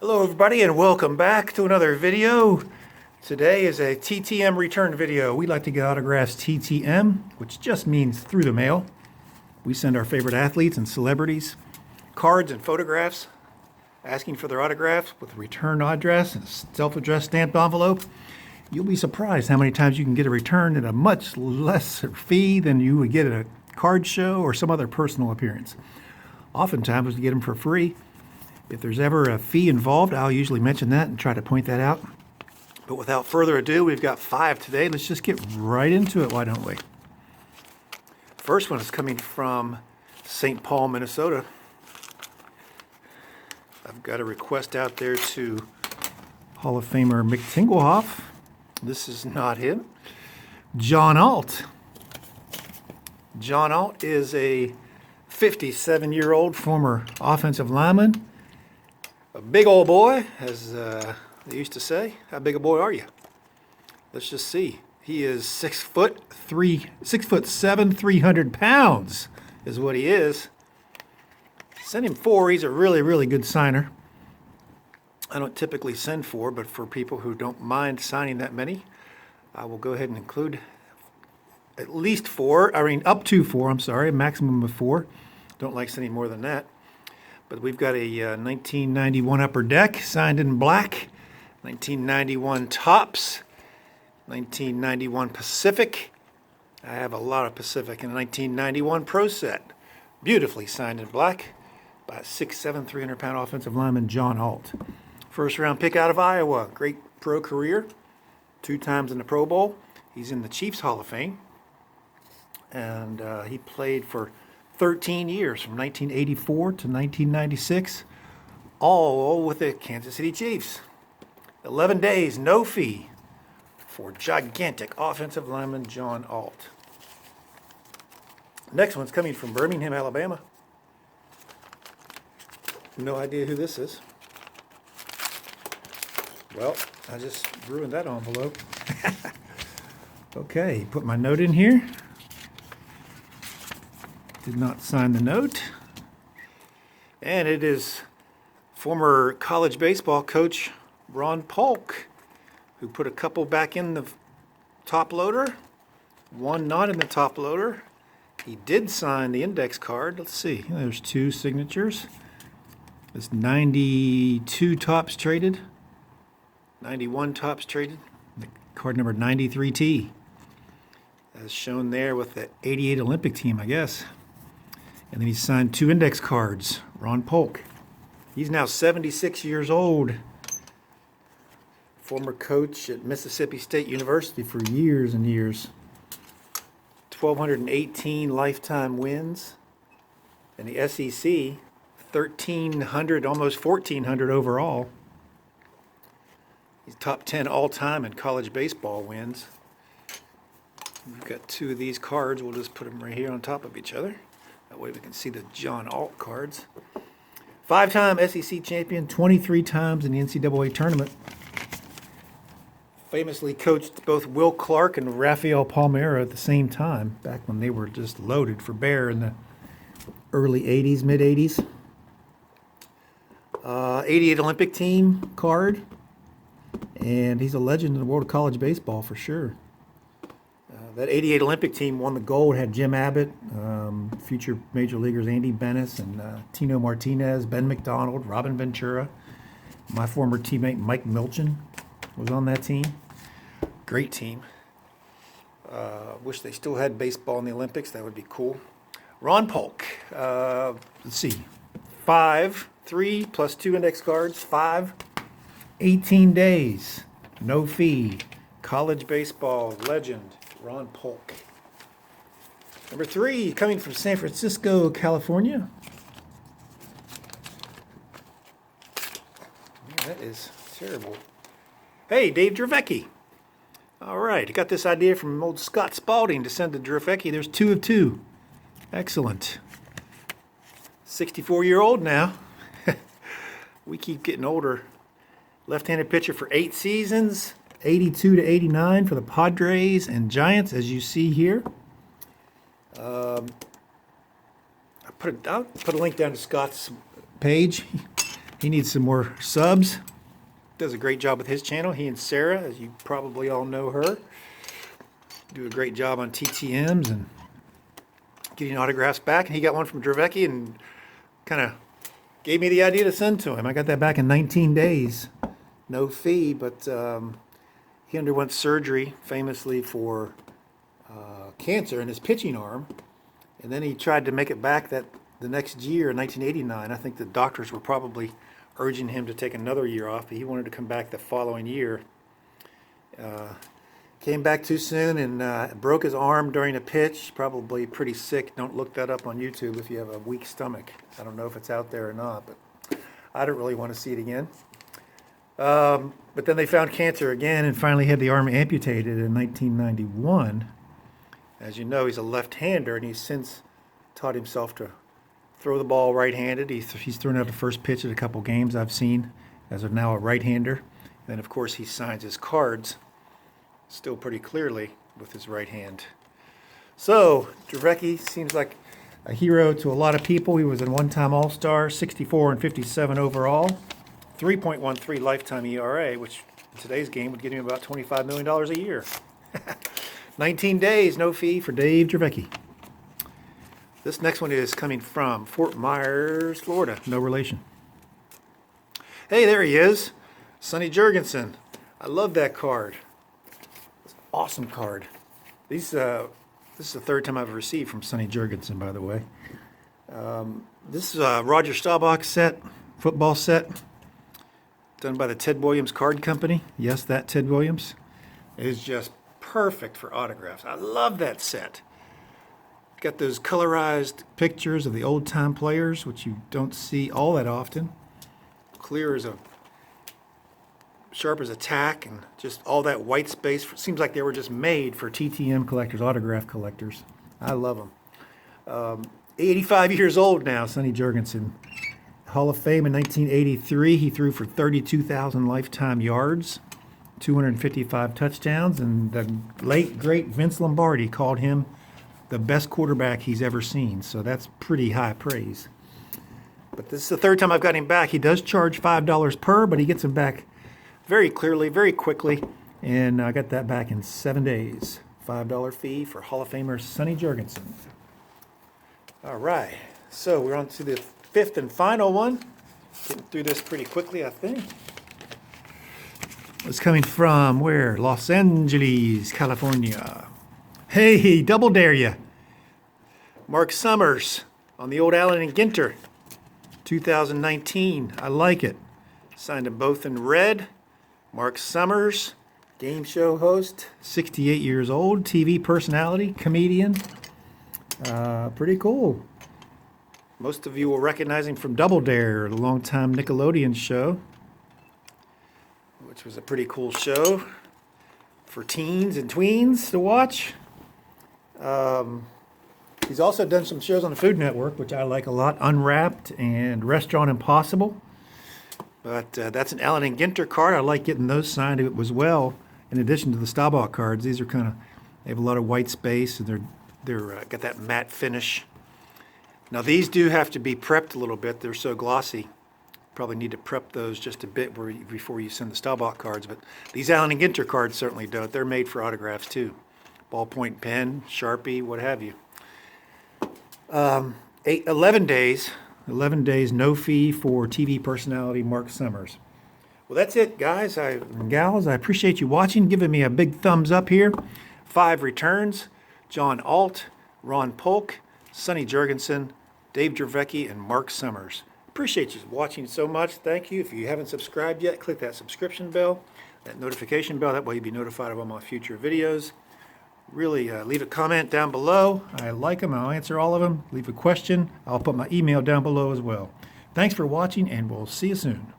Hello everybody and welcome back to another video. Today is a TTM return video. We like to get autographs TTM, which just means through the mail. We send our favorite athletes and celebrities cards and photographs asking for their autographs with a return address and a self-addressed stamped envelope. You'll be surprised how many times you can get a return at a much lesser fee than you would get at a card show or some other personal appearance. Oftentimes we get them for free. If there's ever a fee involved, I'll usually mention that and try to point that out. But without further ado, we've got 5 today. Let's just get right into it, why don't we? First one is coming from St. Paul, Minnesota. I've got a request out there to Hall of Famer Mick Tinglehoff. This is not him. John Alt. John Alt is a 57-year-old former offensive lineman. A big old boy, as they used to say. How big a boy are you? Let's just see. He is 6'7", 300 pounds is what he is. Send him 4. He's a really, really good signer. I don't typically send 4, but for people who don't mind signing that many, I will go ahead and include at least 4. I mean, up to 4. I'm sorry, a maximum of 4. Don't like sending more than that. But we've got a 1991 Upper Deck signed in black, 1991 Tops, 1991 Pacific. I have a lot of Pacific, and a 1991 Pro Set, beautifully signed in black by 6'7", 300-pound offensive lineman John Alt. First round pick out of Iowa, great pro career, 2 times in the Pro Bowl. He's in the Chiefs Hall of Fame, and he played for 13 years, from 1984 to 1996, all with the Kansas City Chiefs. 11 days, no fee, for gigantic offensive lineman John Alt. Next one's coming from Birmingham, Alabama. No idea who this is. Well, I just ruined that envelope. Okay, put my note in here. Did not sign the note. And it is former college baseball coach Ron Polk, who put a couple back in the top loader, 1 not in the top loader. He did sign the index card. Let's see, there's 2 signatures. It's 92 tops traded, 91 tops traded, the card number 93T, as shown there with the 88 Olympic team, I guess. And then he signed 2 index cards, Ron Polk. He's now 76 years old. Former coach at Mississippi State University for years and years. 1,218 lifetime wins. In the SEC, 1,300, almost 1,400 overall. He's top 10 all-time in college baseball wins. We've got 2 of these cards. We'll just put them right here on top of each other. That way we can see the John Alt cards. 5-time SEC champion, 23 times in the NCAA tournament. Famously coached both Will Clark and Rafael Palmeiro at the same time, back when they were just loaded for bear in the early 80s, mid 80s. 88 Olympic team card. And he's a legend in the world of college baseball for sure. That 88 Olympic team won the gold, had Jim Abbott, future major leaguers Andy Bennis and Tino Martinez, Ben McDonald, Robin Ventura. My former teammate Mike Milchin was on that team. Great team. Wish they still had baseball in the Olympics. That would be cool. Ron Polk. Let's see. 5, 3 plus 2 index cards. 5, 18 days. No fee. College baseball legend. Ron Polk. Number 3, coming from San Francisco, California. Man, that is terrible. Hey, Dave Dravecky. All right, I got this idea from old Scott Spalding to send to Dravecky. There's 2 of 2. Excellent. 64-year-old now. We keep getting older. Left-handed pitcher for 8 seasons. 82 to 89 for the Padres and Giants, as you see here. I'll put a link down to Scott's page. He needs some more subs. Does a great job with his channel. He and Sarah, as you probably all know her, do a great job on TTMs and getting autographs back. And he got one from Dravecky and kind of gave me the idea to send to him. I got that back in 19 days. No fee, but he underwent surgery famously for cancer in his pitching arm. And then he tried to make it back the next year in 1989. I think the doctors were probably urging him to take another year off, but he wanted to come back the following year. Came back too soon and broke his arm during a pitch. Probably pretty sick. Don't look that up on YouTube if you have a weak stomach. I don't know if it's out there or not, but I don't really want to see it again. But then they found cancer again and finally had the arm amputated in 1991. As you know, he's a left-hander, and he's since taught himself to throw the ball right-handed. He's thrown out the first pitch at a couple games I've seen as of now a right-hander. Then, of course, he signs his cards still pretty clearly with his right hand. So, Dravecky seems like a hero to a lot of people. He was a one-time All-Star, 64 and 57 overall, 3.13 lifetime ERA, which in today's game would get him about $25 million a year. 19 days, no fee for Dave Dravecky. This next one is coming from Fort Myers, Florida. No relation. Hey, there he is. Sonny Jergensen. I love that card. It's an awesome card. This is the third time I've received from Sonny Jergensen, by the way. This is a Roger Staubach set, football set, done by the Ted Williams Card Company. Yes, that Ted Williams. It is just perfect for autographs. I love that set. Got those colorized pictures of the old-time players, which you don't see all that often. Clear as sharp as a tack, and just all that white space. Seems like they were just made for TTM collectors, autograph collectors. I love them. 85 years old now, Sonny Jergensen. Hall of Fame in 1983. He threw for 32,000 lifetime yards, 255 touchdowns, and the late, great Vince Lombardi called him the best quarterback he's ever seen. So that's pretty high praise. But this is the third time I've got him back. He does charge $5 per, but he gets him back very clearly, very quickly. And I got that back in 7 days. $5 fee for Hall of Famer Sonny Jergensen. All right. So we're on to the fifth and final one. Getting through this pretty quickly, I think. It's coming from where? Los Angeles, California. Hey, double dare ya. Marc Summers on the old Allen and Ginter, 2019. I like it. Signed them both in red. Marc Summers, game show host, 68 years old, TV personality, comedian. Pretty cool. Most of you will recognize him from Double Dare, the longtime Nickelodeon show, which was a pretty cool show for teens and tweens to watch. He's also done some shows on the Food Network, which I like a lot, Unwrapped and Restaurant Impossible. But that's an Allen and Ginter card. I like getting those signed as well. In addition to the Staubach cards, these are they have a lot of white space, and they're got that matte finish. Now these do have to be prepped a little bit. They're so glossy. Probably need to prep those just a bit before you send the Staubach cards. But these Allen and Ginter cards certainly don't. They're made for autographs too. Ballpoint pen, Sharpie, what have you. 11 days, no fee for TV personality Marc Summers. Well, that's it, guys and gals. I appreciate you watching, giving me a big thumbs up here. 5 returns: John Alt, Ron Polk, Sonny Jergensen, Dave Dravecky, and Marc Summers. Appreciate you watching so much. Thank you. If you haven't subscribed yet, click that subscription bell, that notification bell. That way you'll be notified of all my future videos. Really, leave a comment down below. I like them. I'll answer all of them. Leave a question. I'll put my email down below as well. Thanks for watching, and we'll see you soon.